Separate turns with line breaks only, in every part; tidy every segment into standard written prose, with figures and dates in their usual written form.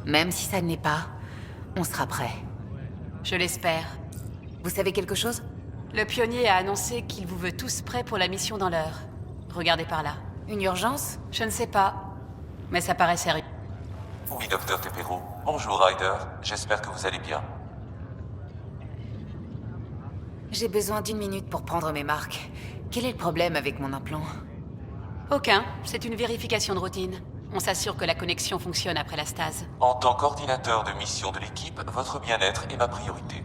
Même si ça ne l'est pas, on sera prêt.
Je l'espère.
Vous savez quelque chose?
Le pionnier a annoncé qu'il vous veut tous prêts pour la mission dans l'heure. Regardez par là.
Une urgence?
Je ne sais pas, mais ça paraît sérieux.
Oui, docteur Tepero. Bonjour, Ryder. J'espère que vous allez bien.
J'ai besoin d'une minute pour prendre mes marques. Quel est le problème avec mon implant?
Aucun. C'est une vérification de routine. On s'assure que la connexion fonctionne après la stase.
En tant qu'ordinateur de mission de l'équipe, votre bien-être est ma priorité.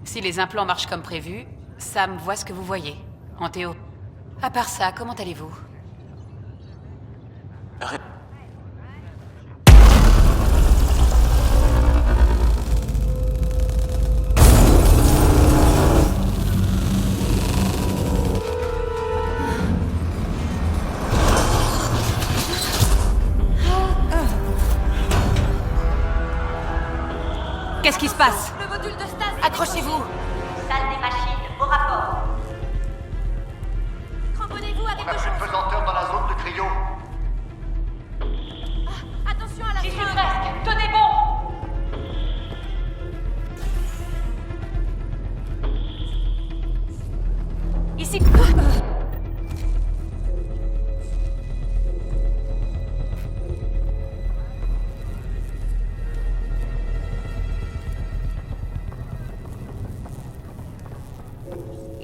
Si les implants marchent comme prévu, Sam voit ce que vous voyez. En théo. À part ça, comment allez-vous? Qu'est-ce qui se passe?
Le module de stase.
Accrochez-vous!
Salle des machines, au rapport. Cramponnez-vous à
On
quelque
n'a plus
chose.
de pesanteur dans la zone de cryo.
Attention à la
J'y suis
fin.
presque! Tenez bon! Ici!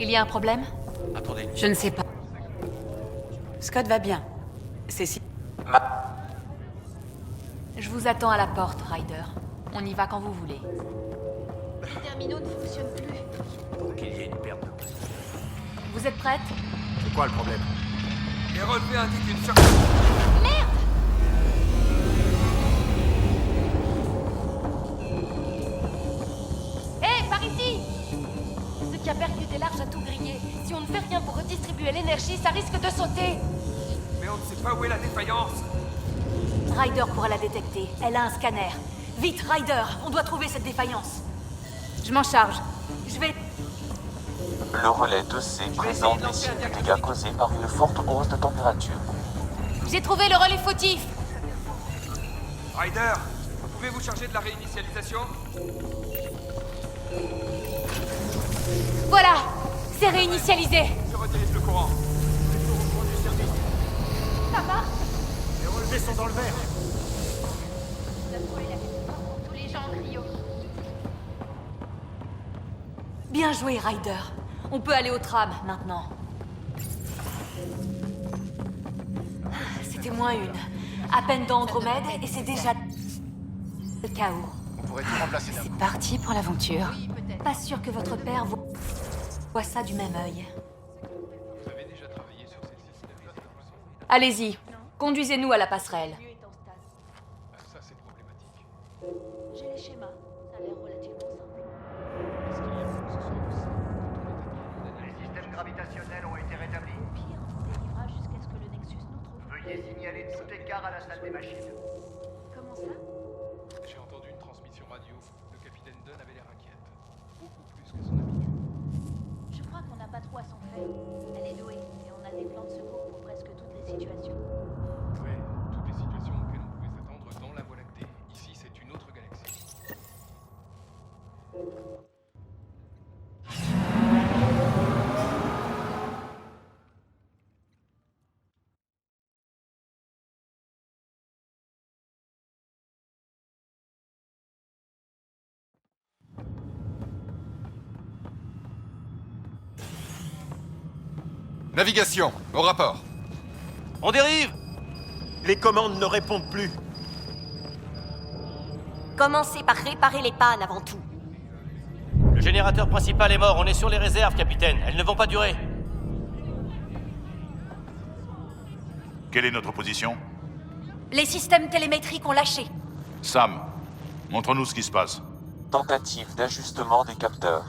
Il y a un problème?
Attendez.
Je ne sais pas. Scott va bien. C'est si... Je vous attends à la porte, Ryder. On y va quand vous voulez.
Les terminaux ne fonctionnent plus.
Qu'il y ait une perte de...
Vous êtes prête?
C'est quoi le problème?
Les relevés indiquent une
Hé, par ici! Ce qui a percuté l'arche a tout grillé. Si on ne fait rien pour redistribuer l'énergie, ça risque de sauter.
Mais on ne sait pas où est la défaillance.
Ryder pourra la détecter. Elle a un scanner. Vite, Ryder! On doit trouver cette défaillance. Je m'en charge. Je vais...
Le relais 2C présente des signes de dégâts causés par une forte hausse de température.
J'ai trouvé le relais fautif!
Ryder, pouvez-vous charger de la réinitialisation?
Voilà! C'est réinitialisé!
Je redirige le courant.
Ça marche?
Les relevés sont dans le vert.
On a trouvé la question pour tous les gens en cryo.
Bien joué, Ryder. On peut aller au tram, maintenant. C'était moins une. À peine dans Andromède, et c'est déjà... le chaos.
On pourrait tout remplacer d'un
C'est
coup.
parti pour l'aventure.
Oui, peut-être.
Pas sûr que votre père voit ça du même œil. Allez-y. Conduisez-nous à la passerelle.
Le lieu est en stase. J'ai les schémas. Ça a l'air relativement simple.
Les systèmes gravitationnels ont été rétablis.
Au pire, on dérivera jusqu'à ce que le Nexus nous trouve.
Veuillez signaler tout écart à la salle des machines.
Comment ça?
J'ai entendu une transmission radio. Le capitaine Dunn avait l'air inquiète. Beaucoup plus que son habitude.
Je crois qu'on n'a pas trop à s'en faire. Elle est douée et on a des plans de secours pour presque toutes les situations.
Ouais, toutes les situations auxquelles on pouvait s'attendre dans la Voie lactée. Ici, c'est une autre galaxie.
Navigation, au rapport.
On dérive! Les commandes ne répondent plus.
Commencez par réparer les pannes avant tout.
Le générateur principal est mort. On est sur les réserves, capitaine. Elles ne vont pas durer.
Quelle est notre position?
Les systèmes télémétriques ont lâché.
Sam, montre-nous ce qui se passe.
Tentative d'ajustement des capteurs.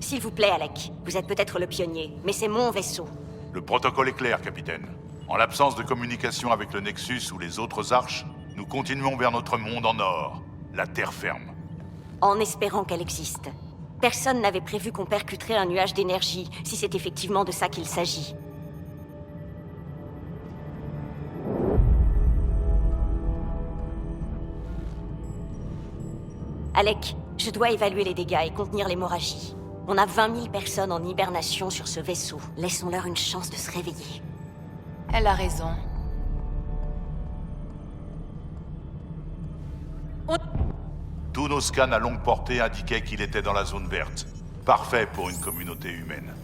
S'il vous plaît, Alec. Vous êtes peut-être le pionnier, mais c'est mon vaisseau.
Le protocole est clair, capitaine. En l'absence de communication avec le Nexus ou les autres arches, nous continuons vers notre monde en or, la terre ferme.
En espérant qu'elle existe. Personne n'avait prévu qu'on percuterait un nuage d'énergie, si c'est effectivement de ça qu'il s'agit.
Alec, je dois évaluer les dégâts et contenir l'hémorragie. On a 20 000 personnes en hibernation sur ce vaisseau. Laissons-leur une chance de se réveiller.
Elle a raison.
Tous nos scans à longue portée indiquaient qu'il était dans la zone verte. Parfait pour une communauté humaine.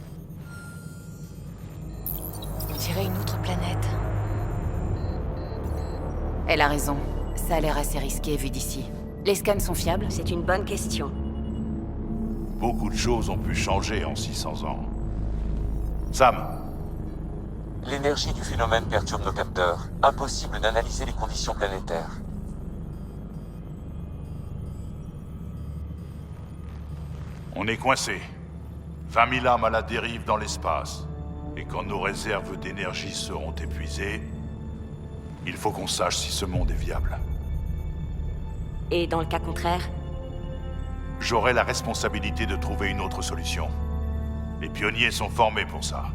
On dirait une autre planète. Elle a raison. Ça a l'air assez risqué vu d'ici. Les scans sont fiables?
C'est une bonne question.
Beaucoup de choses ont pu changer en 600 ans. Sam,
L'énergie du phénomène perturbe nos capteurs. Impossible d'analyser les conditions planétaires.
on est coincé. 20 000 âmes à la dérive dans l'espace. Et quand nos réserves d'énergie seront épuisées, il faut qu'on sache si ce monde est viable.
Et dans le cas contraire?
J'aurai la responsabilité de trouver une autre solution. Les pionniers sont formés pour ça.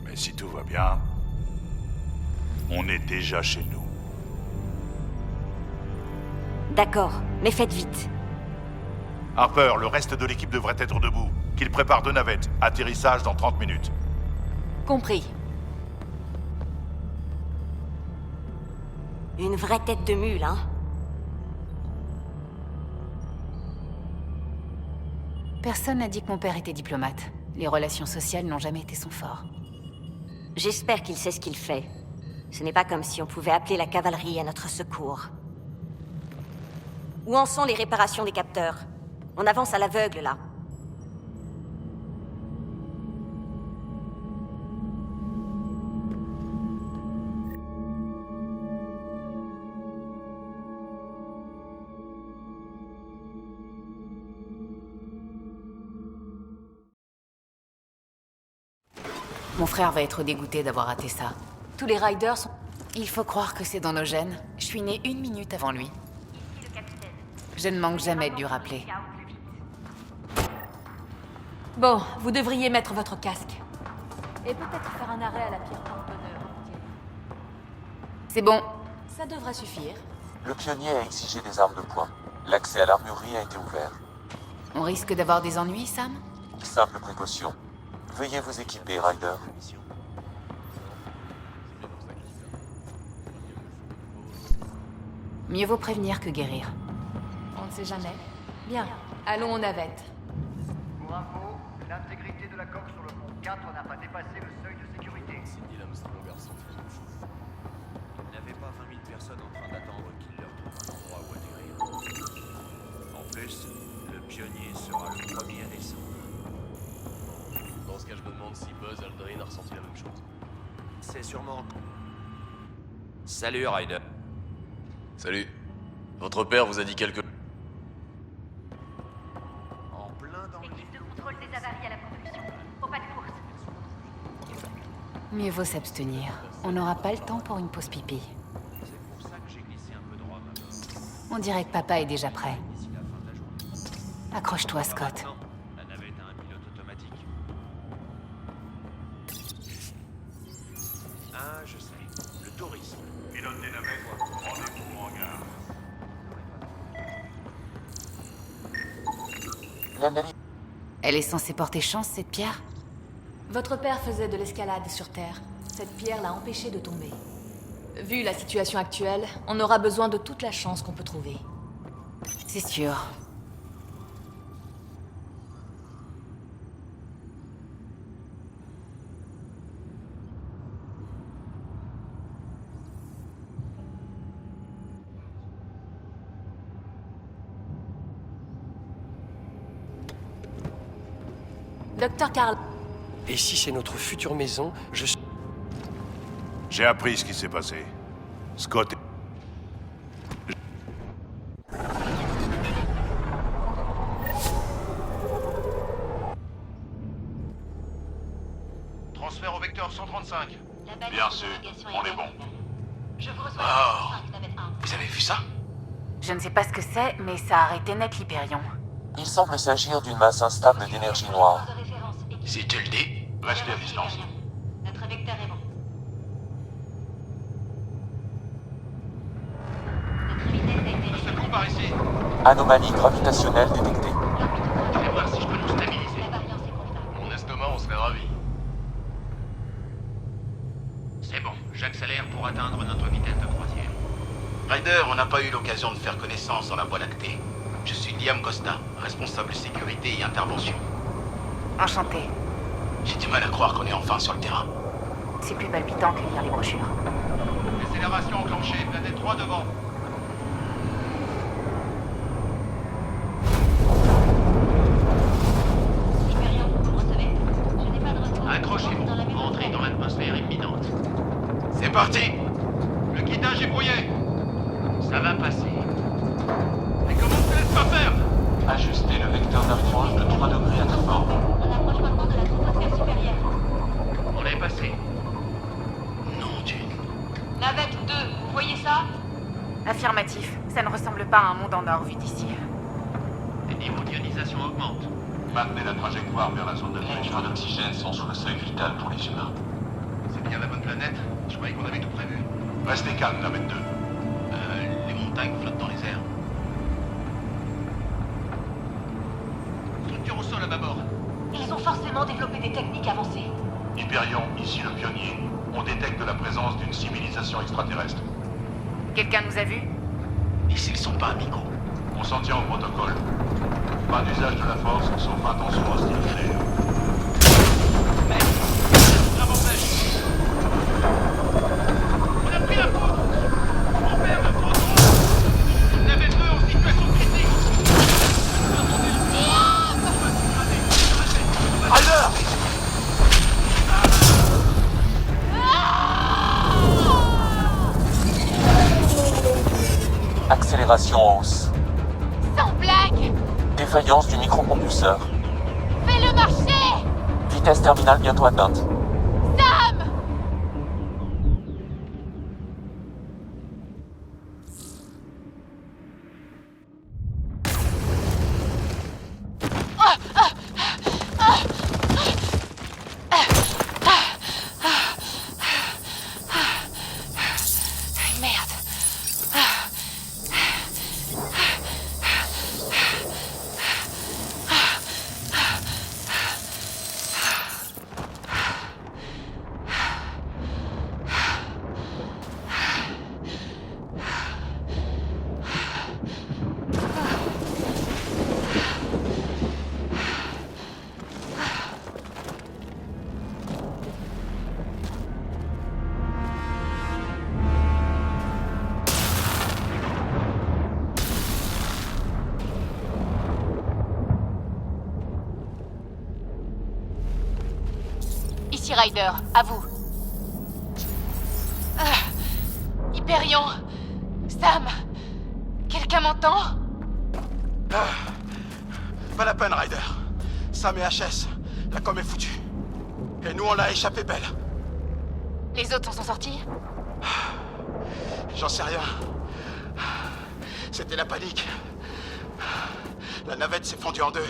Mais si tout va bien, on est déjà chez nous.
D'accord, mais faites vite.
Harper, le reste de l'équipe devrait être debout. Qu'ils préparent 2 navettes. Atterrissage dans 30 minutes.
Compris.
Une vraie tête de mule, hein?
Personne n'a dit que mon père était diplomate. Les relations sociales n'ont jamais été son fort.
J'espère qu'il sait ce qu'il fait. Ce n'est pas comme si on pouvait appeler la cavalerie à notre secours. Où en sont les réparations des capteurs? On avance à l'aveugle, là.
Mon frère va être dégoûté d'avoir raté ça.
Tous les riders sont...
Il faut croire que c'est dans nos gènes. Je suis née 1 minute avant lui. Je ne manque jamais de lui rappeler.
Bon, vous devriez mettre votre casque. Et peut-être faire un arrêt à la pierre d'honneur.
C'est bon.
Ça devrait suffire.
Le pionnier a exigé des armes de poing. L'accès à l'armurerie a été ouvert.
On risque d'avoir des ennuis, Sam?
Simple précaution. Veuillez vous équiper, Ryder.
Mieux vaut prévenir que guérir.
On ne sait jamais. Bien, allons aux navettes.
Pour info, l'intégrité de la coque sur le pont 4 n'a pas dépassé le seuil de sécurité.
Il n'y avait pas 20 000 personnes en train d'attendre qu'il leur trouve un endroit où atterrir. En plus, le pionnier sera le premier à descendre. Dans ce cas, je me demande si Buzz Aldrin a ressenti la même chose. C'est sûrement... Salut, Ryder. Salut. Votre père vous a dit quelque... En plein dans
Équipe de contrôle des avaries à la propulsion. Au pas de course.
Mieux vaut s'abstenir. On n'aura pas le temps pour une pause pipi.
C'est pour ça que j'ai glissé un peu de rhum.
On dirait que papa est déjà prêt.
D'ici la fin de la journée.
Accroche-toi, Scott.
Non, la navette a un pilote automatique. Ah, je sais. Le tourisme.
Pilote des navettes, rendez-vous en gare.
L'analyse...
Elle est censée porter chance, cette pierre?
Votre père faisait de l'escalade sur Terre. Cette pierre l'a empêché de tomber. Vu la situation actuelle, on aura besoin de toute la chance qu'on peut trouver.
C'est sûr.
Docteur Carl,
Et si c'est notre future maison,
J'ai appris ce qui s'est passé. Scott...
Transfert au vecteur 135.
Bien sûr, on est bon.
Je vous reçois.
Oh, vous avez vu ça?
Je ne sais pas ce que c'est, mais ça a arrêté net l'Hyperion.
Il semble s'agir d'une masse instable d'énergie noire.
C'est LD. Restez à distance.
Notre vecteur est bon. Notre vitesse a été réglée.
par ici.
Anomalie gravitationnelle détectée.
Je vais voir si je peux nous stabiliser. Mon estomac, on serait ravis. C'est bon, j'accélère pour atteindre notre vitesse de croisière. Ryder, on n'a pas eu l'occasion de faire connaissance dans la Voie lactée. Je suis Liam Costa, responsable sécurité et intervention.
Enchanté.
J'ai du mal à croire qu'on est enfin sur le terrain.
C'est plus palpitant que lire les brochures.
Accélération enclenchée, planète 3 devant. Accrochez-vous, entrez dans l'atmosphère imminente. C'est parti! Le guidage est brouillé. Ça va passer. Mais comment tu laisses pas faire?
Ajustez le vecteur d'approche de 3 degrés à trifort.
On approche maintenant de la troposphère supérieure.
On est passé. Non, Dieu.
Navette 2, vous voyez ça?
Affirmatif. Ça ne ressemble pas à un monde en or vu d'ici.
Les niveaux d'ionisation augmentent.
Maintenez la trajectoire vers la zone de
Les
fraîcheur.
niveaux d'oxygène sont sous le seuil vital pour les humains.
C'est bien la bonne planète? Je croyais qu'on avait tout prévu.
Restez calme, Navette 2.
Les montagnes flottent dans les airs. Structure au sol à bâbord.
Ils ont forcément développé des techniques avancées.
Hyperion, ici le pionnier. On détecte la présence d'une civilisation extraterrestre.
Quelqu'un nous a vus?
Et s'ils sont pas amicaux?
On s'en tient au protocole. Pas d'usage de la force, sauf intention hostile.
On a pris la faute! On perd le proton! Navette 2 en situation critique!
Ryder! Accélération en hausse.
Sans blague!
Défaillance du micropropulseur.
Fais-le marcher!
Vitesse terminale bientôt atteinte.
Sam!
Merde.
Ici Ryder, à vous. Hyperion, Sam, quelqu'un m'entend?
Pas la peine, Ryder. Sam et HS, la com est foutue. Et nous, on l'a échappé belle.
Les autres s'en sont sortis?
J'en sais rien. C'était la panique. La navette s'est fondue en deux.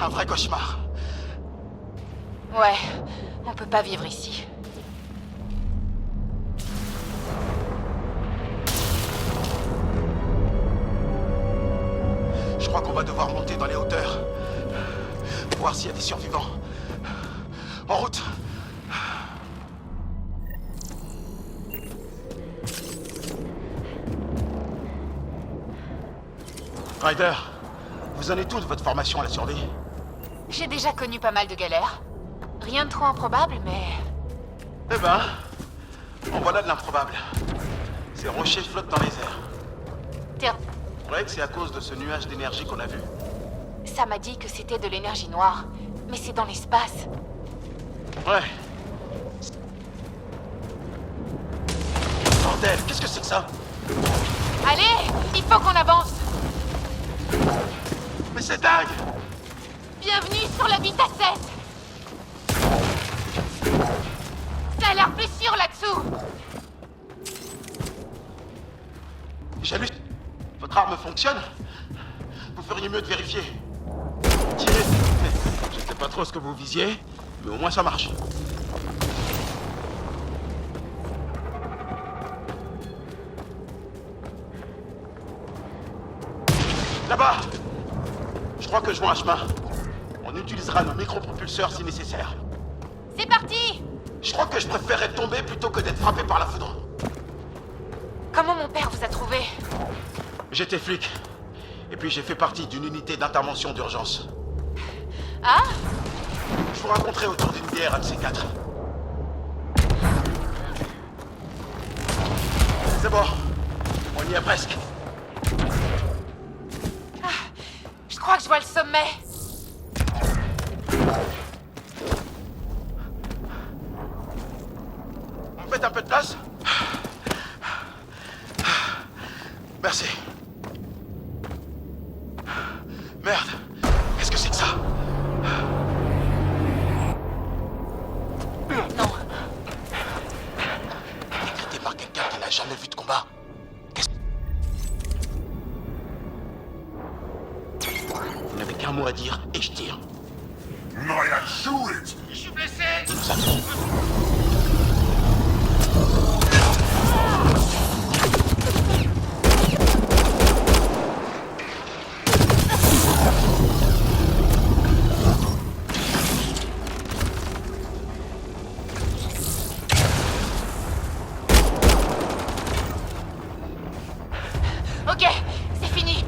Un vrai cauchemar.
Ouais, on peut pas vivre ici.
Je crois qu'on va devoir monter dans les hauteurs. Voir s'il y a des survivants. En route! Ryder, vous en êtes où de votre formation à la survie?
J'ai déjà connu pas mal de galères. Rien de trop improbable, mais...
Eh ben, en voilà de l'improbable. Ces rochers flottent dans les airs.
Tiens,
Vous croyez que c'est à cause de ce nuage d'énergie qu'on a vu?
ça m'a dit que c'était de l'énergie noire. Mais c'est dans l'espace.
Ouais. Bordel, qu'est-ce que c'est que ça?
Allez, il faut qu'on avance.
Mais c'est dingue!
Bienvenue sur la Vita 7! Ça a l'air plus sûr là-dessous!
J'ai lu... Votre arme fonctionne? Vous feriez mieux de vérifier. Tirez! Je sais pas trop ce que vous visiez, mais au moins ça marche. Là-bas! Je crois que je vois un chemin. On utilisera nos micropropulseurs si nécessaire.
C'est parti!
Je crois que je préférerais tomber plutôt que d'être frappé par la foudre.
Comment mon père vous a trouvé?
J'étais flic. Et puis j'ai fait partie d'une unité d'intervention d'urgence.
Ah?
Je vous raconterai autour d'une bière un de ces quatre. C'est bon. On y est presque.
Je crois que je vois le sommet.
Vous me faites un peu de place? Merci. Merde. Qu'est-ce que c'est que ça?
Non.
Décrété par quelqu'un qui n'a jamais vu de combat. Vous n'avez qu'un mot à dire et je tire.
Je
suis blessé. Nous avons...
Ok, c'est fini.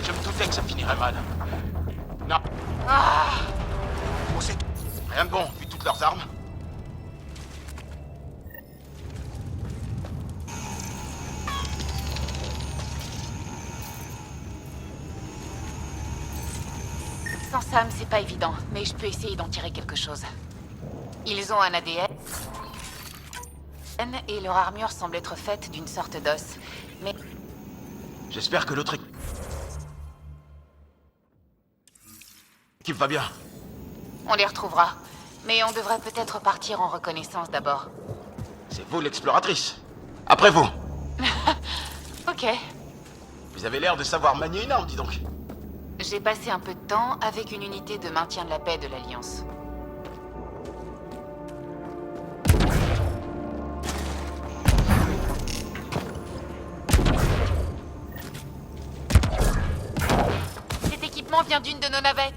Je me doutais que ça finirait mal. Non. Où c'est? Rien de bon, vu toutes leurs armes.
Sans Sam, c'est pas évident, mais je peux essayer d'en tirer quelque chose. Ils ont un ADN et leur armure semble être faite d'une sorte d'os. Mais
J'espère que l'autre équipe va bien.
on les retrouvera. Mais on devrait peut-être partir en reconnaissance d'abord.
C'est vous l'exploratrice. Après vous.
Ok.
Vous avez l'air de savoir manier une arme, dis donc.
J'ai passé un peu de temps avec une unité de maintien de la paix de l'Alliance. Cet équipement vient d'une de nos navettes.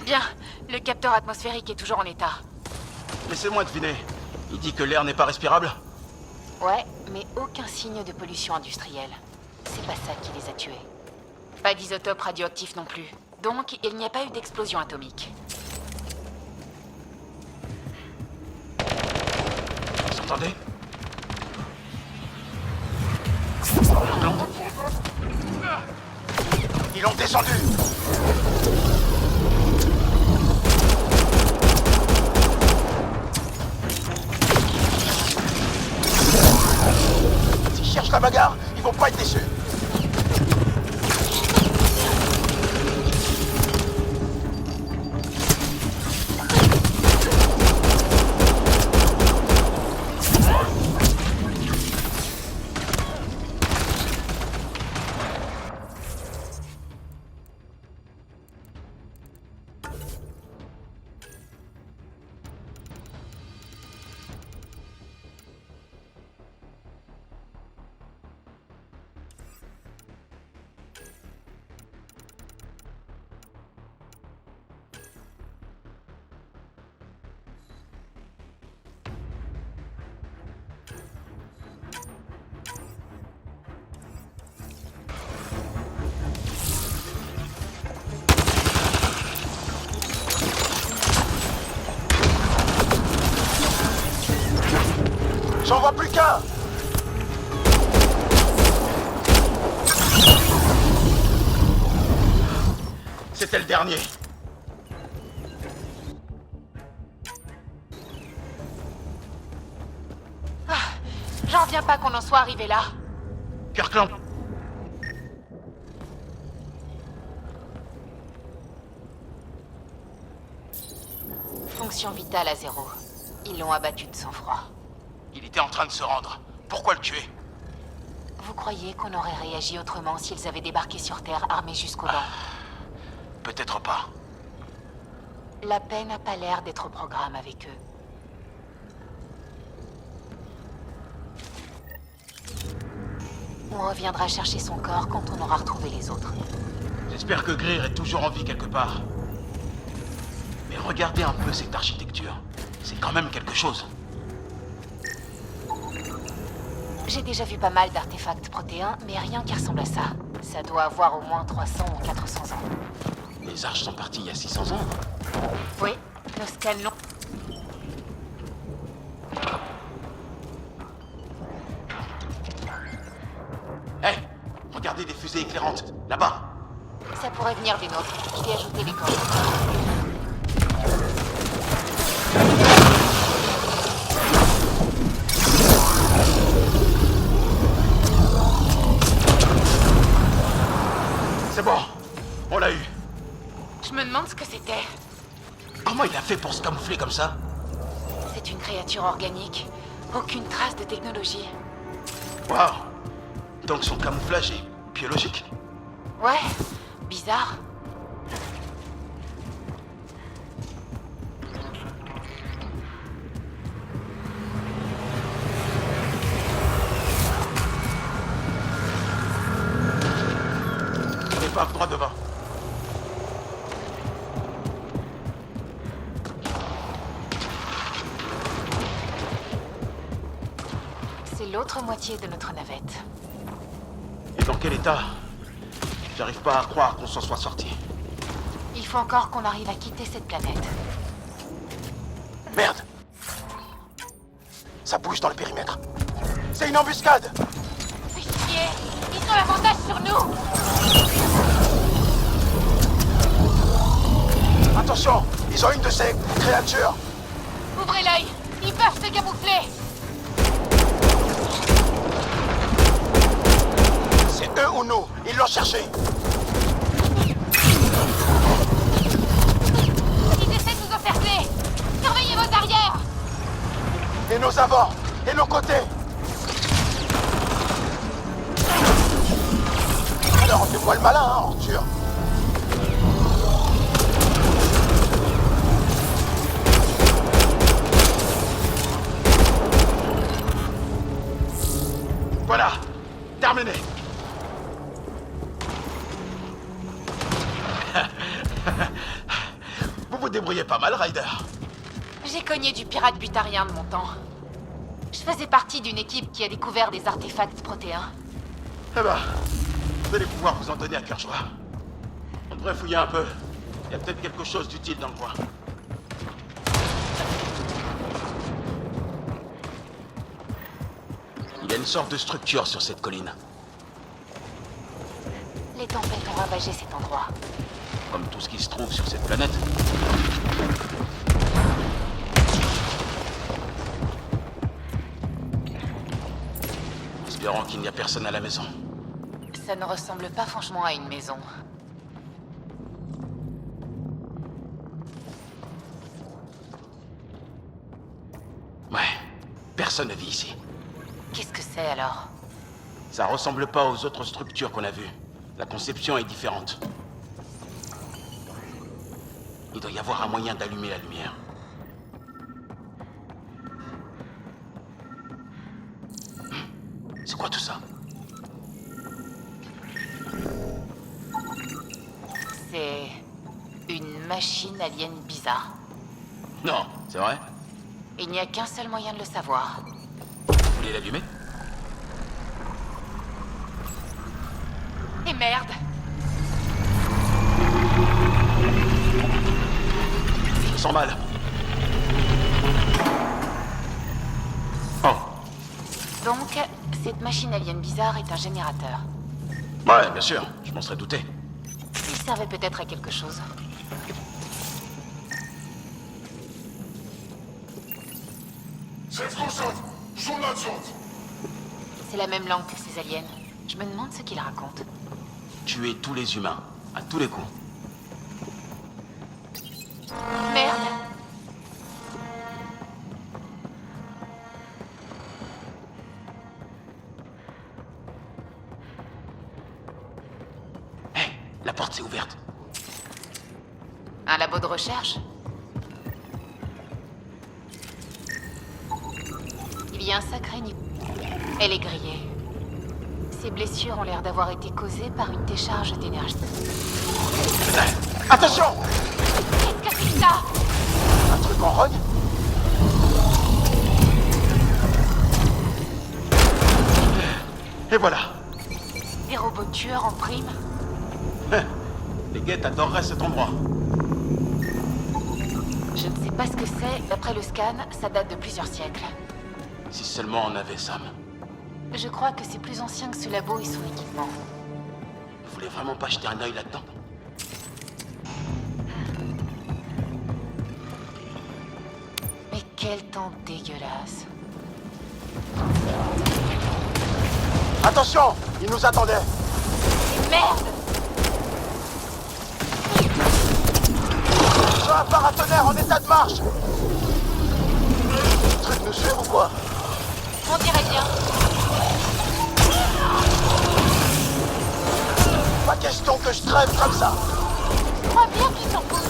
Bien, le capteur atmosphérique est toujours en état.
Laissez-moi deviner. Il dit que l'air n'est pas respirable?
Ouais, mais aucun signe de pollution industrielle. C'est pas ça qui les a tués. Pas d'isotope radioactif non plus. Donc, il n'y a pas eu d'explosion atomique.
Vous entendez? Ils l'ont descendu! S'ils cherchent la bagarre, ils vont pas être déçus. J'en vois plus qu'un! C'était le dernier.
J'en reviens pas qu'on en soit arrivé là.
Kirkland.
Fonction vitale à 0. Ils l'ont abattu de sang-froid.
Il était en train de se rendre. Pourquoi le tuer?
Vous croyez qu'on aurait réagi autrement s'ils avaient débarqué sur Terre armés jusqu'aux dents?
Peut-être pas.
La paix n'a pas l'air d'être au programme avec eux. On reviendra chercher son corps quand on aura retrouvé les autres.
J'espère que Greer est toujours en vie quelque part. Mais regardez un peu cette architecture. C'est quand même quelque chose.
J'ai déjà vu pas mal d'artefacts protéins, mais rien qui ressemble à ça. Ça doit avoir au moins 300 ou 400 ans.
Les arches sont parties il y a 600 ans.
Oui, nos scans l'ont.
Hé, regardez des fusées éclairantes, là-bas.
Ça pourrait venir des nôtres. Je vais ajouter les corps.
C'est bon, on l'a eu.
Je me demande ce que c'était.
Comment il a fait pour se camoufler comme ça?
C'est une créature organique. Aucune trace de technologie.
Waouh. Donc son camouflage est biologique.
Ouais, bizarre.
Épave droit devant.
C'est l'autre moitié de notre navette.
Et dans quel état? J'arrive pas à croire qu'on s'en soit sorti.
Il faut encore qu'on arrive à quitter cette planète.
Merde! Ça bouge dans le périmètre. C'est une embuscade!
Fais chier! Ils ont l'avantage sur nous!
Attention! Ils ont une de ces créatures!
Ouvrez l'œil! Ils peuvent se camoufler!
C'est eux ou nous! Ils l'ont cherché!
Ils essaient de nous encercler! Surveillez vos arrières!
Et nos avants! Et nos côtés! Alors, fais-moi le malin, hein, Arthur! Voilà! Terminé! Vous vous débrouillez pas mal, Ryder.
J'ai cogné du pirate butarien de mon temps. Je faisais partie d'une équipe qui a découvert des artefacts protéins.
Eh ben, vous allez pouvoir vous en donner à cœur joie. On devrait fouiller un peu. Il y a peut-être quelque chose d'utile dans le coin. Il y a une sorte de structure sur cette colline.
Les tempêtes ont ravagé cet endroit.
Comme tout ce qui se trouve sur cette planète. Espérons qu'il n'y a personne à la maison.
Ça ne ressemble pas franchement à une maison.
Ouais, personne ne vit ici.
Qu'est-ce que c'est alors?
Ça ressemble pas aux autres structures qu'on a vues. La conception est différente. Il doit y avoir un moyen d'allumer la lumière. C'est quoi tout ça?
C'est une machine alien bizarre.
Non, c'est vrai?
Il n'y a qu'un seul moyen de le savoir.
Vous voulez l'allumer?
Et merde!
Je sens mal. Oh.
Donc, cette machine alien bizarre est un générateur.
Ouais, bien sûr, je m'en serais douté.
Il servait peut-être à quelque chose. C'est la même langue que ces aliens. Je me demande ce qu'ils racontent.
Tuer tous les humains, à tous les coups.
Merde!
Hé, la porte s'est ouverte.
Un labo de recherche? Il y a un sacré niveau. Elle est grillée. Ces blessures ont l'air d'avoir été causées par une décharge d'énergie.
Attention!
Qu'est-ce que c'est ça?
Un truc en rogne? Et voilà.
Des robots tueurs en prime?
Les guettes adoreraient cet endroit.
Je ne sais pas ce que c'est. D'après le scan, ça date de plusieurs siècles.
Si seulement on avait Sam.
Je crois que c'est plus ancien que ce labo et son équipement.
Vous voulez vraiment pas jeter un œil là-dedans?
Mais quel temps dégueulasse.
Attention! Ils nous attendaient!
Et merde!
J'ai un paratonnerre en état de marche! Le truc nous suit ou quoi?
On dirait bien.
Pas question que je traîne comme ça!
Je crois bien qu'ils s'en foutent.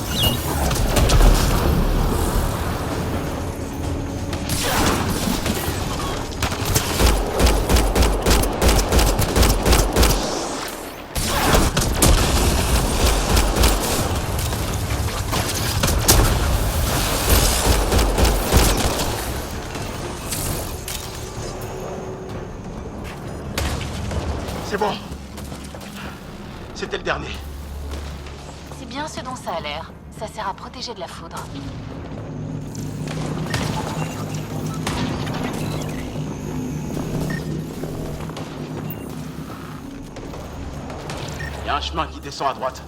C'est bon. C'était le dernier.
C'est bien ce dont ça a l'air. Ça sert à protéger de la foudre.
Il y a un chemin qui descend à droite.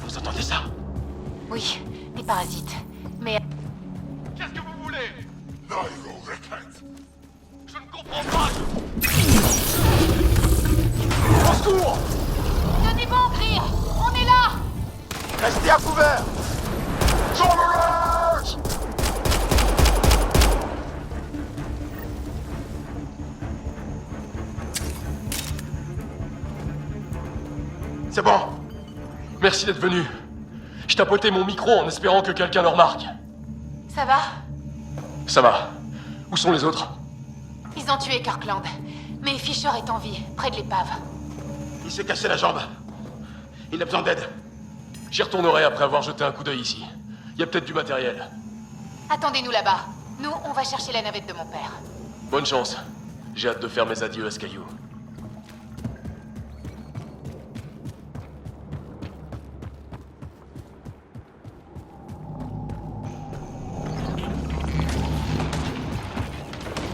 Vous entendez ça?
Oui, des parasites. Mais...
Qu'est-ce que vous voulez? Je ne comprends pas! Au secours!
Tenez bon, Greer! On est là!
Restez à couvert! C'est bon.
Merci d'être venu. Je tapotais mon micro en espérant que quelqu'un le remarque.
Ça va?
Ça va. Où sont les autres?
Ils ont tué Kirkland. Mais Fisher est en vie, près de l'épave.
Il s'est cassé la jambe. Il a besoin d'aide.
J'y retournerai après avoir jeté un coup d'œil ici. Il y a peut-être du matériel.
Attendez-nous là-bas. Nous, on va chercher la navette de mon père.
Bonne chance. J'ai hâte de faire mes adieux à ce caillou.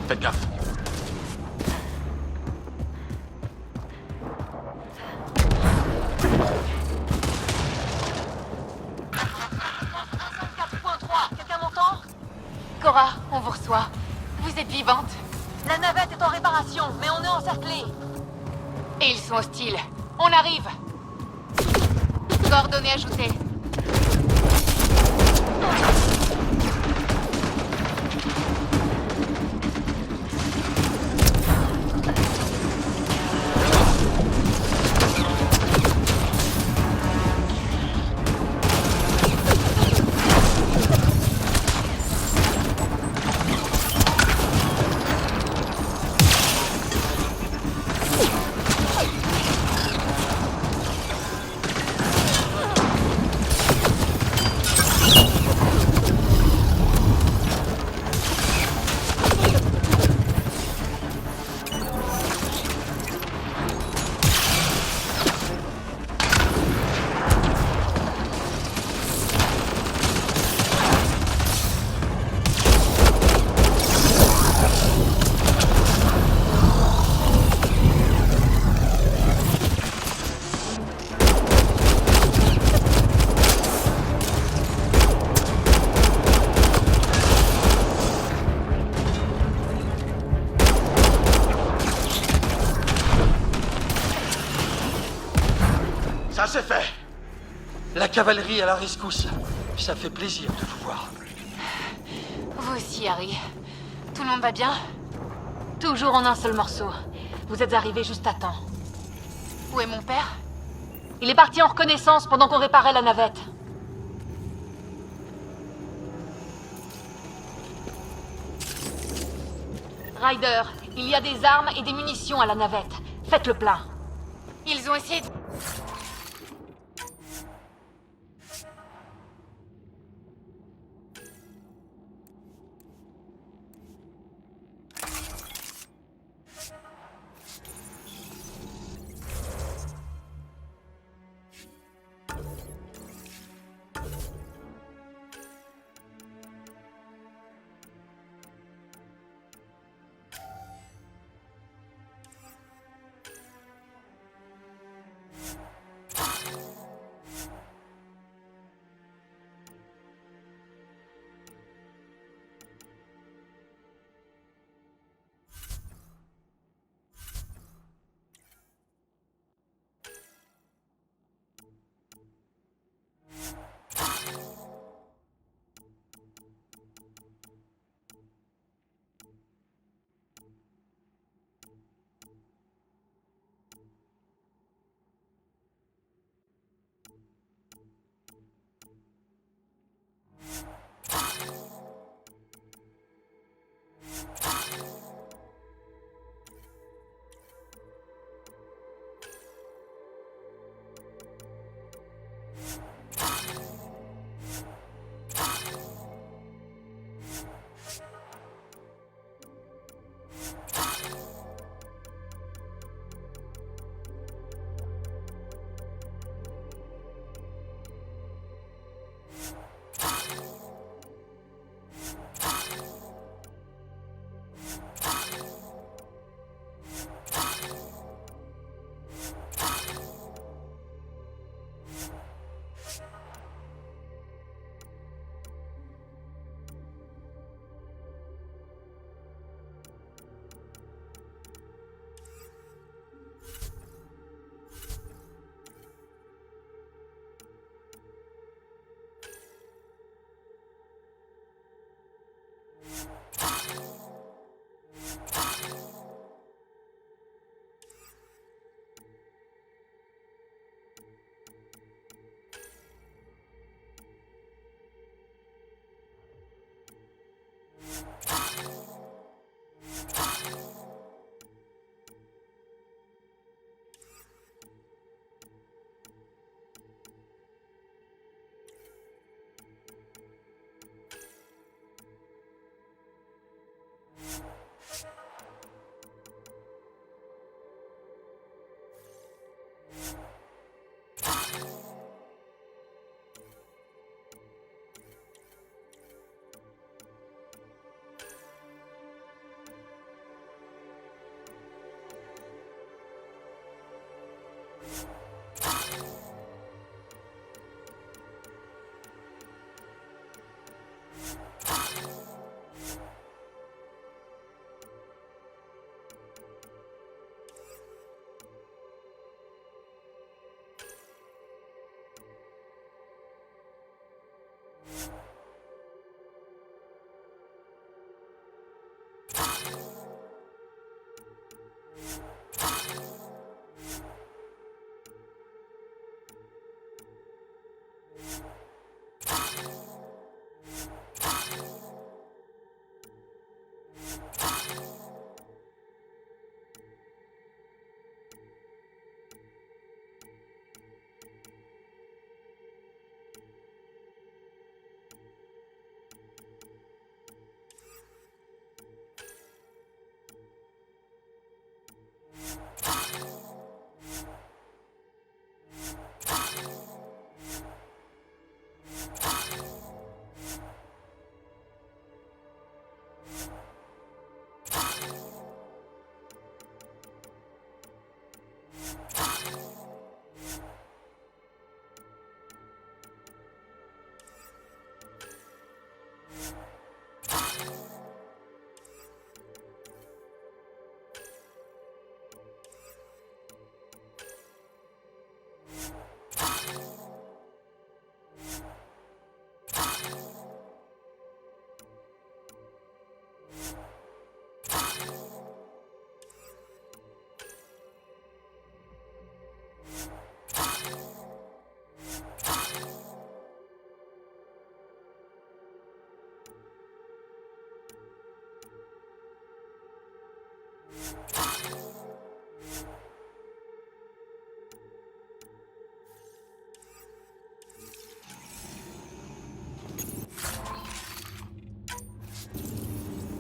Faites gaffe.
Quelqu'un m'entend? Cora, on vous reçoit. Vous êtes vivante? La navette est en réparation, mais on est encerclés. Et ils sont hostiles. On arrive. Coordonnées ajoutées.
Ça c'est fait.
La cavalerie à la rescousse. Ça fait plaisir de vous voir.
Vous aussi, Harry. Tout le monde va bien? Toujours en un seul morceau. Vous êtes arrivés juste à temps. Où est mon père? Il est parti en reconnaissance pendant qu'on réparait la navette. Ryder, il y a des armes et des munitions à la navette. Faites le plein. Ils ont essayé de...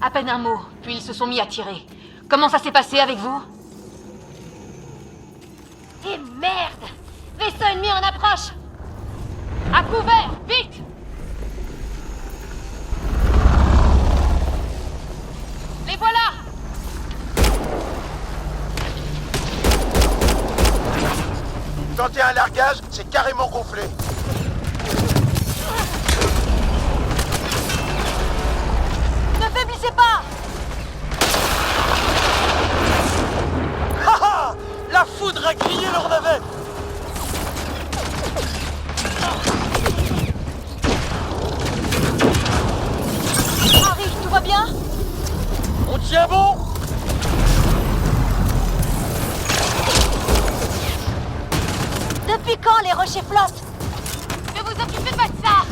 À peine un mot, puis ils se sont mis à tirer. Comment ça s'est passé avec vous?
Et merde! Vaisseau ennemi en approche! À couvert! Vite! Les voilà!
Tenter un largage, c'est carrément gonflé.
Ne faiblissez pas!
Haha! La foudre a grillé leur navette!
Harry, tout va bien?
On tient bon?
Depuis quand les rochers flottent?
Ne vous occupez pas de ça!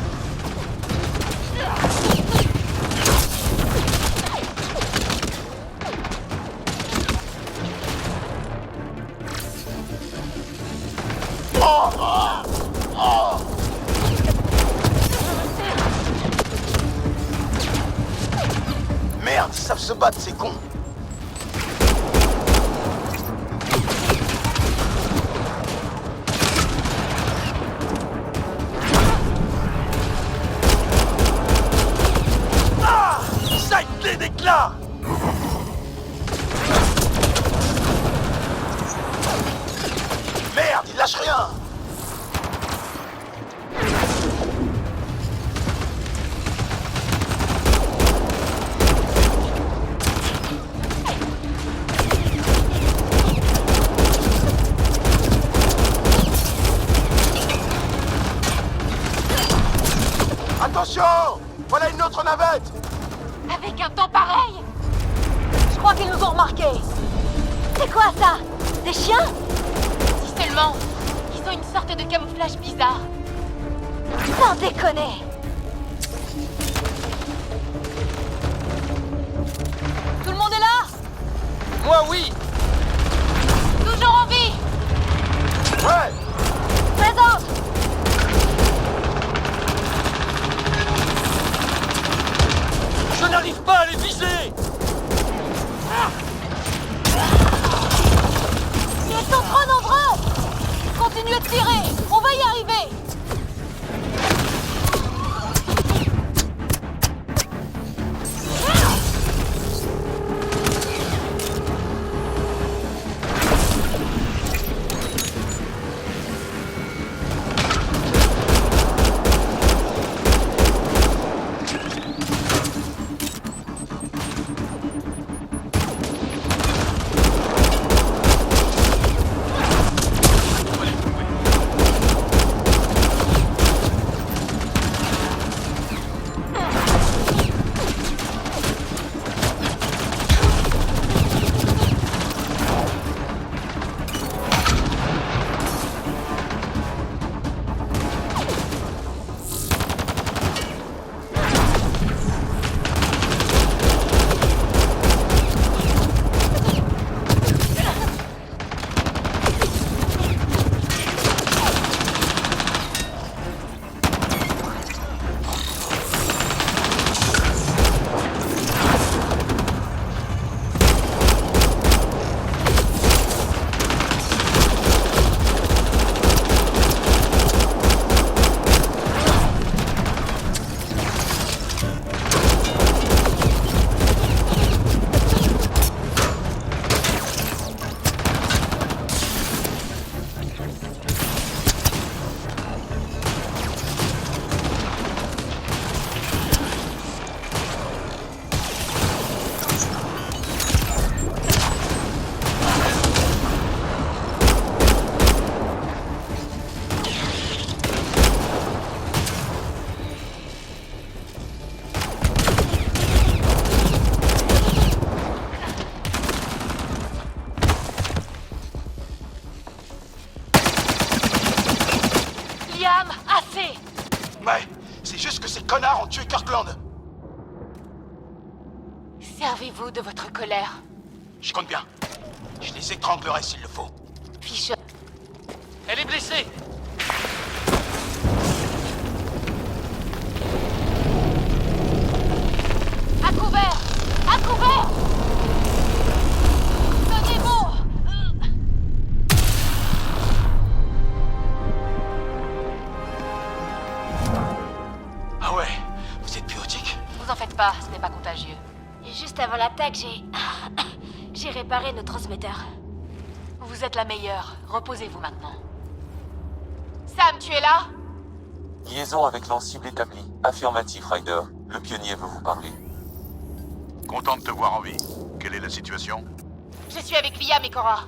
Merde, ils savent se battre, c'est con. Ah! Ça a été d'éclat! Merde, il lâche rien! Attention! Voilà une autre navette!
Avec un temps pareil? Je crois qu'ils nous ont remarqués. C'est quoi ça? Des chiens? Si seulement. Ils ont une sorte de camouflage bizarre. Sans déconner. Tout le monde est là?
Moi, oui!
Toujours en vie?
Ouais!
Présente!
Je n'arrive pas à les viser!
Ils sont trop nombreux! Continuez de tirer! On va y arriver! Liam, assez!
Ouais, c'est juste que ces connards ont tué Kirkland.
Servez-vous de votre colère.
J'y compte bien. Je les étranglerai s'il le faut.
Fisher.
Elle est blessée.
À couvert! À couvert! Tenez bon!
Ah ouais, vous êtes biotique?
Vous en faites pas, ce n'est pas contagieux.
Et juste avant l'attaque, j'ai réparé nos transmetteurs.
Vous êtes la meilleure. Reposez-vous maintenant. Sam, tu es là?
Liaison avec l'en-cible établie. Affirmatif, Ryder. Le pionnier veut vous parler.
Content de te voir en vie. Quelle est la situation?
Je suis avec Liam et Cora.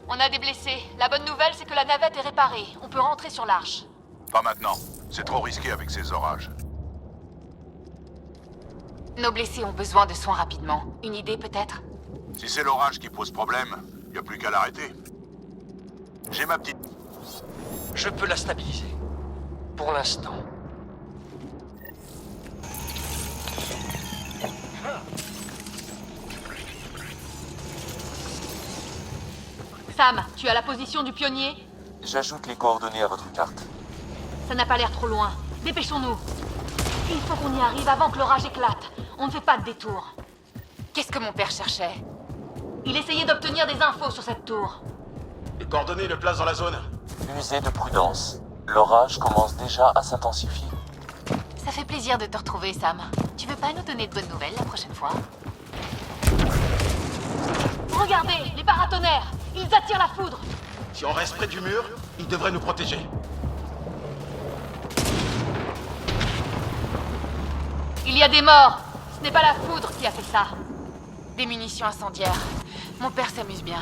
On a des blessés. La bonne nouvelle, c'est que la navette est réparée. On peut rentrer sur l'Arche.
Pas maintenant. C'est trop risqué avec ces orages.
Nos blessés ont besoin de soins rapidement. Une idée, peut-être?
Si c'est l'orage qui pose problème, y a plus qu'à l'arrêter. J'ai ma petite...
Je peux la stabiliser. Pour l'instant.
Sam, tu as la position du pionnier?
J'ajoute les coordonnées à votre carte.
Ça n'a pas l'air trop loin. Dépêchons-nous. Il faut qu'on y arrive avant que l'orage éclate. On ne fait pas de détour. Qu'est-ce que mon père cherchait? Il essayait d'obtenir des infos sur cette tour.
Les coordonnées le placent dans la zone.
Usez de prudence. L'orage commence déjà à s'intensifier.
Ça fait plaisir de te retrouver, Sam. Tu veux pas nous donner de bonnes nouvelles la prochaine fois? Regardez, les paratonnerres! Ils attirent la foudre!
Si on reste près du mur, ils devraient nous protéger.
Il y a des morts! Ce n'est pas la foudre qui a fait ça. Des munitions incendiaires. Mon père s'amuse bien.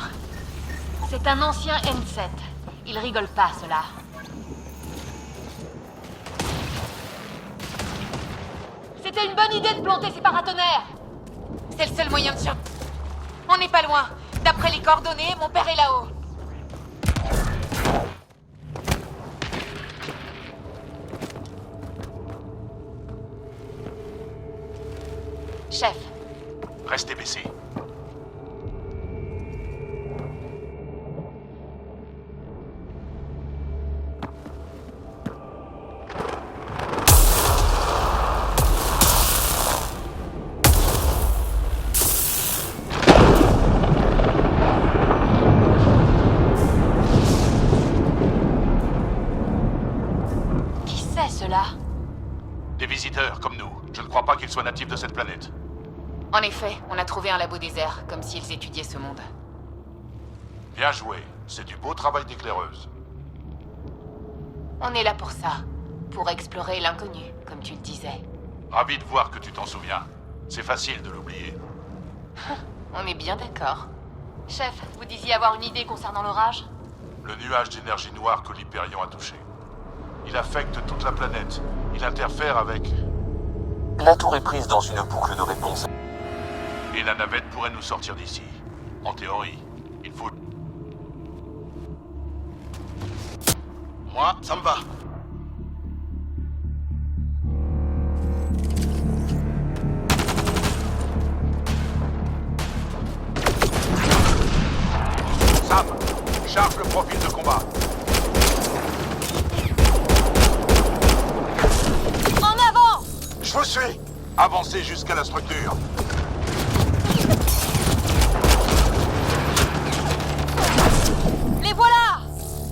C'est un ancien N7. Il rigole pas, cela. C'était une bonne idée de planter ces paratonnerres! C'est le seul moyen de survivre. On n'est pas loin. D'après les coordonnées, mon père est là-haut. Chef.
Restez baissés.
Qui c'est, cela?
Des visiteurs, comme nous. Je ne crois pas qu'ils soient natifs de cette planète.
En effet, on a trouvé un labo désert, comme s'ils étudiaient ce monde.
Bien joué. C'est du beau travail d'éclaireuse.
On est là pour ça. Pour explorer l'inconnu, comme tu le disais.
Ravi de voir que tu t'en souviens. C'est facile de l'oublier.
On est bien d'accord. Chef, vous disiez avoir une idée concernant l'orage?
Le nuage d'énergie noire que l'Hyperion a touché. Il affecte toute la planète. Il interfère avec...
La tour est prise dans une boucle de réponse.
Et la navette pourrait nous sortir d'ici. En théorie, il faut...
Moi, ça me va.
Sam, charge le profil de combat.
En avant!
Je vous suis. Avancez jusqu'à la structure.
Les voilà!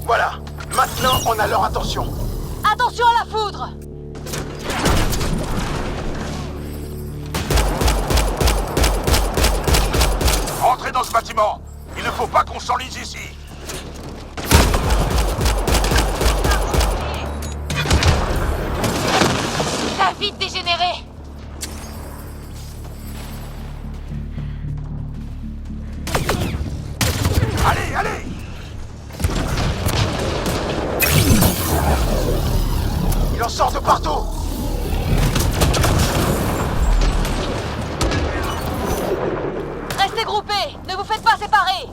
Voilà. Maintenant, on a leur attention.
Attention à la foudre!
Rentrez dans ce bâtiment. Il ne faut pas qu'on s'enlise ici.
Ça a vite dégénéré!
Allez, allez!
Il en sort de partout.
Restez groupés! Ne vous faites pas séparer!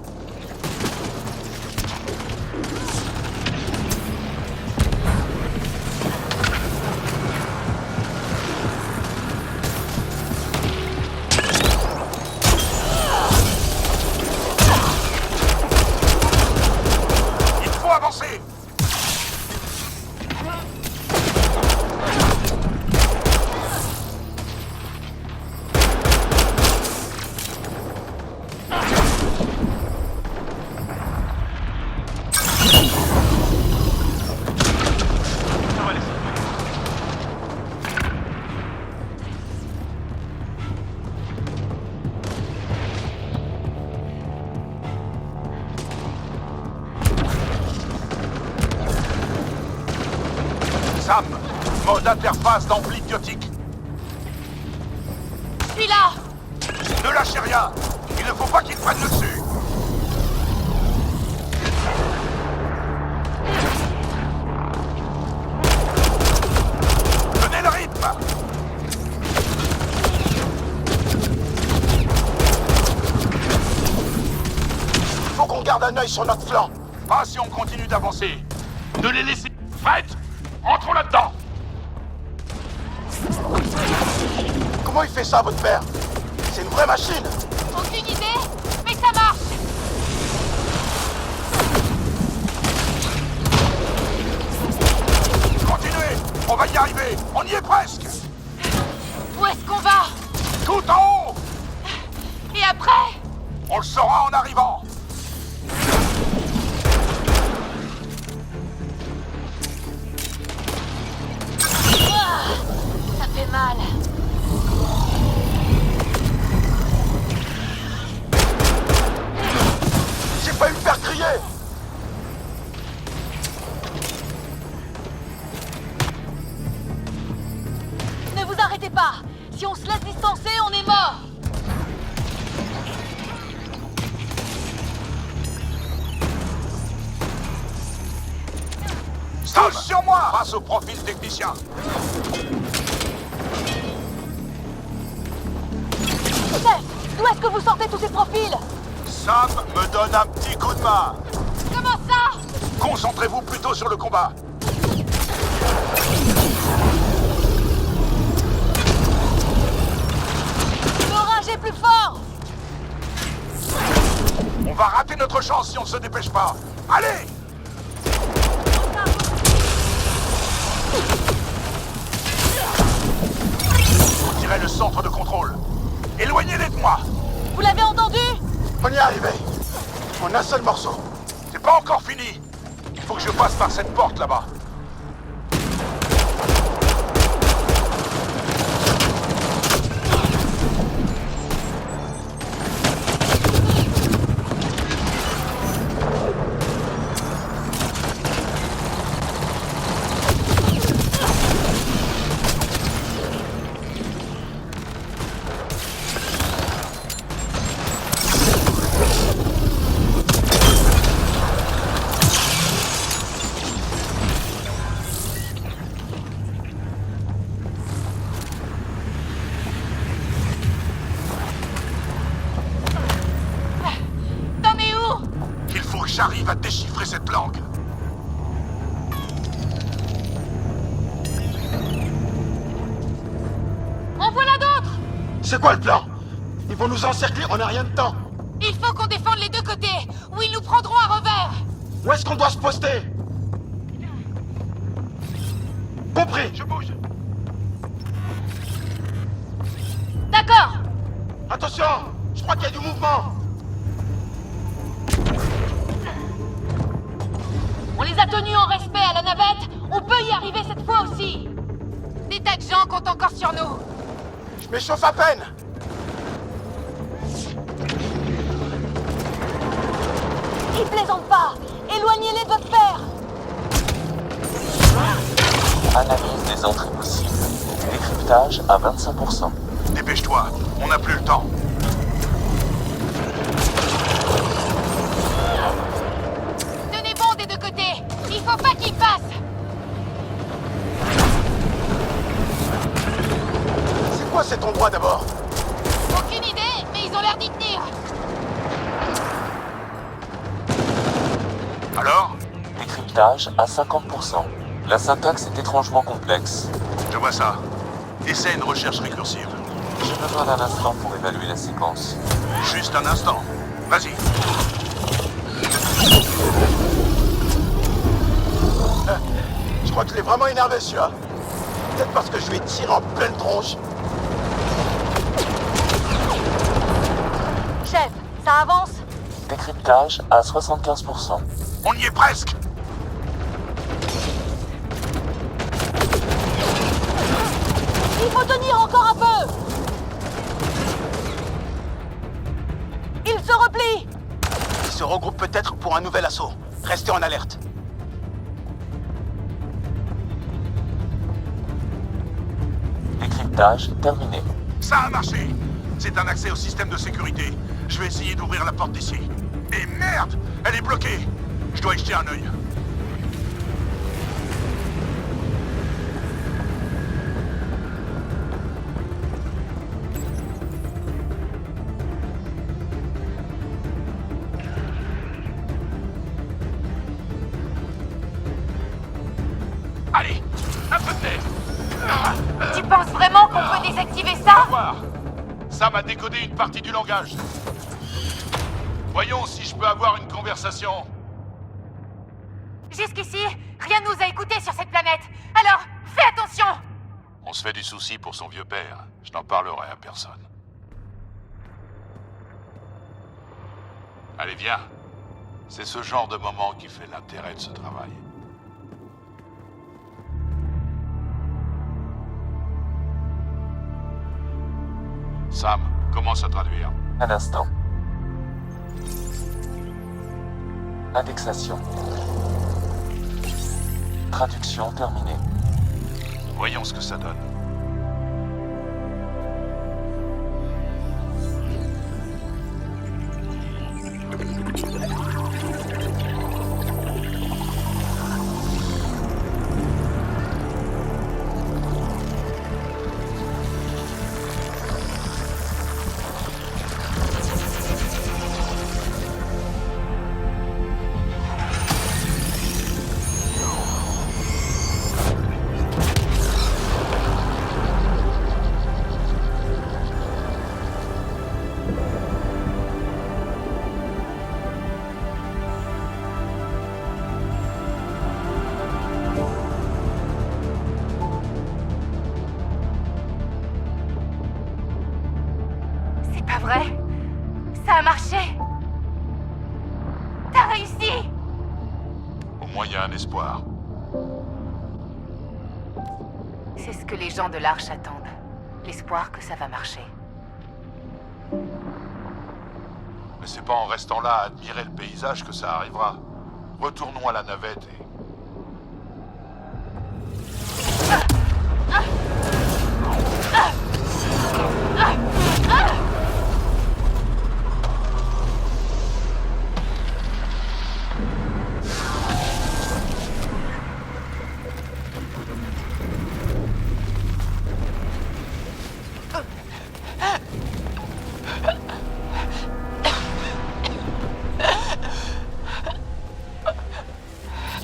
Sam, mode interface d'ampli biotique.
Je suis là!
Ne lâchez rien. Il ne faut pas qu'ils prennent le dessus. Tenez le rythme.
Faut qu'on garde un œil sur notre flanc.
Pas si on continue d'avancer. Ne les laissez... Fred, entrons là-dedans.
Comment il fait ça, votre père? C'est une vraie machine.
Aucune idée, mais ça marche!
Continuez. On va y arriver. On y est presque.
Où est-ce qu'on va?
Tout en haut.
Et après?
On le saura en arrivant.
Ça fait mal.
J'ai pas eu me faire crier.
Ne vous arrêtez pas. Si on se laisse distancer, on est mort.
Sam, sur moi. Passe au profil technicien.
Chef, d'où est-ce que vous sortez tous ces profils?
Sam me donne un petit coup de main.
Comment ça?
Concentrez-vous plutôt sur le combat.
L'orage est plus fort.
On va rater notre chance si on ne se dépêche pas. Allez! Vous tirez le centre de contrôle. Éloignez-les de moi.
Vous l'avez entendu?
On y est arrivé. On a un seul morceau.
C'est pas encore fini. Il faut que je passe par cette porte là-bas. J'arrive à déchiffrer cette langue.
En voilà d'autres!
C'est quoi le plan? Ils vont nous encercler, on n'a rien de temps.
Il faut qu'on défende les deux côtés, ou ils nous prendront à revers!
Où est-ce qu'on doit se poster? Compris, je bouge.
D'accord!
Attention, je crois qu'il y a du mouvement.
On les a tenus en respect à la navette, on peut y arriver cette fois aussi! Des tas de gens comptent encore sur nous!
Je m'échauffe à peine.
Ils plaisantent pas! Éloignez-les de votre père!
Analyse des entrées possibles. Décryptage à 25%.
Dépêche-toi, on n'a plus le temps.
Tenez bon des deux côtés! Il faut pas qu'ils passent!
C'est quoi cet endroit d'abord?
Aucune idée, mais ils ont l'air d'y tenir!
Alors?
Décryptage à 50%. La syntaxe est étrangement complexe.
Je vois ça. Essaie une recherche récursive.
J'ai besoin d'un instant pour évaluer la séquence.
Juste un instant. Vas-y.
Je crois que je l'ai vraiment énervé, celui-là. Peut-être parce que je lui ai tiré en pleine tronche.
Chef, ça avance?
Décryptage à 75%.
On y est presque.
Il faut tenir encore un peu! Ils se replient!
Ils se regroupent peut-être pour un nouvel assaut. Restez en alerte.
Cryptage terminé.
Ça a marché! C'est un accès au système de sécurité. Je vais essayer d'ouvrir la porte d'ici. Et merde! Elle est bloquée! Je dois y jeter un œil.
Allez, un peu de nerf.
Tu penses vraiment qu'on peut désactiver ça?
Voir. Sam a décodé une partie du langage. Voyons si je peux avoir une conversation.
Jusqu'ici, rien ne nous a écoutés sur cette planète. Alors, fais attention!
On se fait du souci pour son vieux père. Je n'en parlerai à personne. Allez, viens. C'est ce genre de moment qui fait l'intérêt de ce travail. Sam, commence à traduire.
Un instant. Indexation. Traduction terminée.
Voyons ce que ça donne.
Pas vrai? Ça a marché! T'as réussi!
Au moins, il y a un espoir.
C'est ce que les gens de l'Arche attendent. L'espoir que ça va marcher.
Mais c'est pas en restant là à admirer le paysage que ça arrivera. Retournons à la navette et...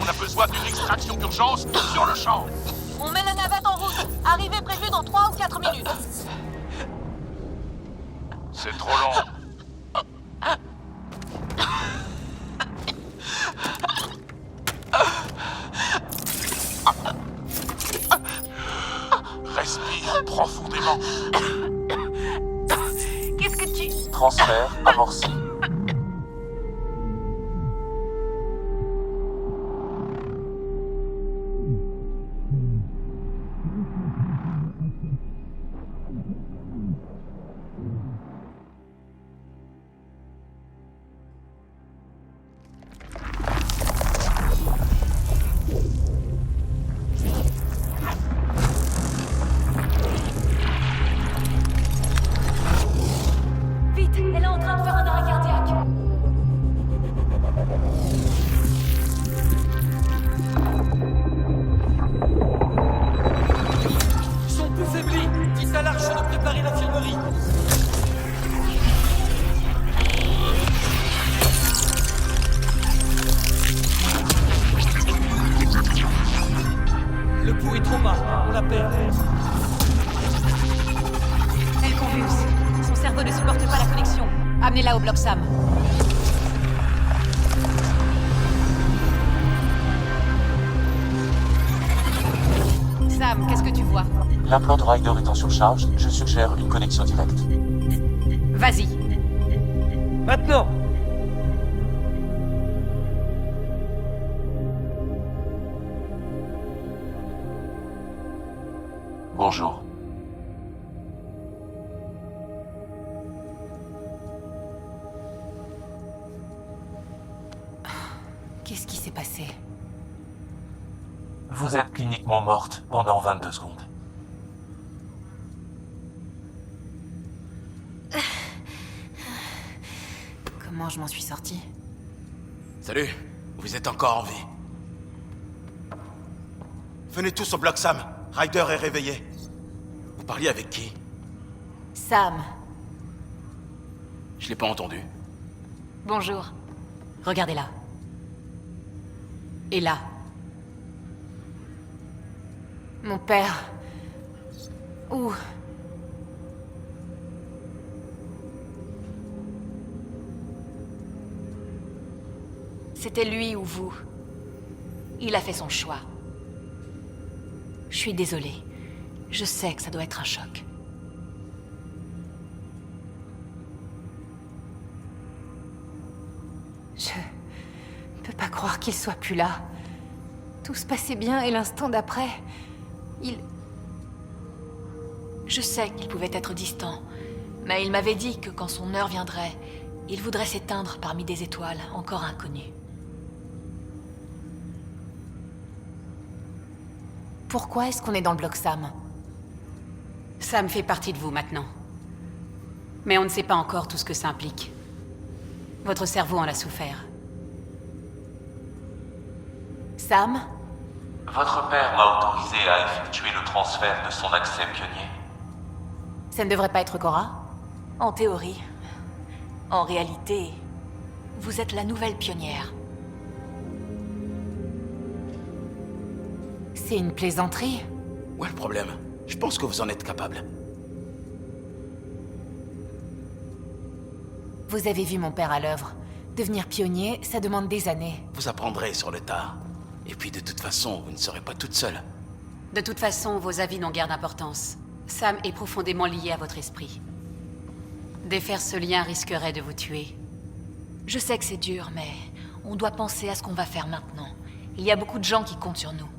On a besoin d'une extraction d'urgence sur le champ.
On met la navette en route. Arrivée prévue dans 3 ou 4 minutes.
C'est trop long. Respire profondément.
Qu'est-ce que tu...
Transfert amorcé.
Vite, elle est en train de faire un arrêt cardiaque.
Ils sont peu faiblis. Dites à l'Arche de préparer l'infirmerie. Le pouls est trop bas. On la perd.
Elle convulse. Son cerveau ne supporte pas la connexion. Amenez-la au bloc Sam. Sam, qu'est-ce que tu vois?
L'implant de Ryder est en surcharge. Je suggère une connexion directe.
Vas-y.
Maintenant.
Bonjour.
Qu'est-ce qui s'est passé?
Vous êtes cliniquement morte pendant 22 secondes.
comment je m'en suis sortie.
Salut, vous êtes encore en vie. Venez tous au bloc Sam. Ryder est réveillé. Vous parliez avec qui?
Sam.
Je l'ai pas entendu.
Bonjour. Regardez là. Et là. Mon père... Où? C'était lui ou vous. Il a fait son choix. Je suis désolée. Je sais que ça doit être un choc. Je ne peux pas croire qu'il soit plus là. Tout se passait bien et l'instant d'après, il... Je sais qu'il pouvait être distant, mais il m'avait dit que quand son heure viendrait, il voudrait s'éteindre parmi des étoiles encore inconnues. Pourquoi est-ce qu'on est dans le bloc Sam?
Sam fait partie de vous maintenant. Mais on ne sait pas encore tout ce que ça implique. Votre cerveau en a souffert.
Sam?
Votre père m'a autorisé à effectuer le transfert de son accès pionnier.
Ça ne devrait pas être Cora? En théorie. En réalité, vous êtes la nouvelle pionnière. C'est une plaisanterie?
Où est le problème? Je pense que vous en êtes capable.
Vous avez vu mon père à l'œuvre. Devenir pionnier, ça demande des années.
Vous apprendrez sur le tard. Et puis de toute façon, vous ne serez pas toute seule.
De toute façon, vos avis n'ont guère d'importance. Sam est profondément lié à votre esprit. Défaire ce lien risquerait de vous tuer.
Je sais que c'est dur, mais on doit penser à ce qu'on va faire maintenant. Il y a beaucoup de gens qui comptent sur nous.